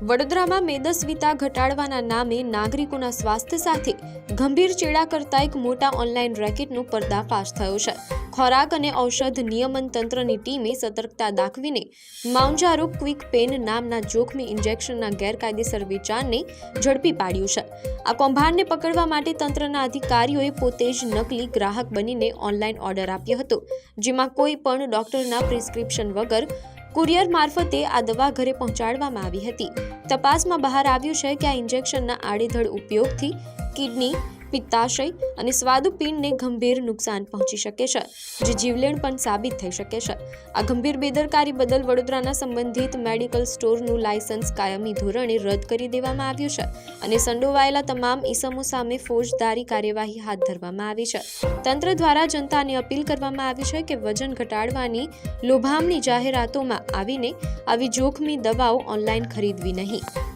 વડોદરામાં મેદસ્વીતા ઘટાડવાના નામે નાગરિકોના સ્વાસ્થ્ય સાથે ગંભીર ચેડા કરતા એક મોટા ઓનલાઈન રેકેટનો પર્દાફાશ થયો છે. ખોરાક અને ઔષધ નિયમન તંત્રની ટીમે સતર્કતા દાખવીને માઉન્જારો ક્વિક પેન નામના જોખમી ઇન્જેક્શનના ગેરકાયદેસર વેચાણને ઝડપી પાડ્યું છે. આ કૌભાંડને પકડવા માટે તંત્રના અધિકારીઓએ પોતે જ નકલી ગ્રાહક બનીને ઓનલાઈન ઓર્ડર આપ્યો હતો, જેમાં કોઈ પણ ડોક્ટરના પ્રિસ્ક્રિપ્શન વગર કુરિયર મારફતે આ દવા ઘરે પહોંચાડવામાં આવી હતી. તપાસમાં બહાર આવ્યું છે કે આ ઇન્જેક્શનના આડેધડ ઉપયોગથી કિડની, પિત્તાશય અને સ્વાદુપિંડને ગંભીર નુકસાન પહોંચી શકે છે, જે જીવલેણ પણ સાબિત થઈ શકે છે. આ ગંભીર બેદરકારી બદલ વડોદરાના સંબંધિત મેડિકલ સ્ટોરનું લાયસન્સ કાયમી ધોરણે રદ કરી દેવામાં આવ્યું છે અને સંડોવાયેલા તમામ ઇસમો સામે ફોજદારી કાર્યવાહી હાથ ધરવામાં આવી છે. તંત્ર દ્વારા જનતાને અપીલ કરવામાં આવી છે કે વજન ઘટાડવાની લોભામણી જાહેરાતોમાં આવીને આવી જોખમી દવાઓ ઓનલાઈન ખરીદવી નહીં.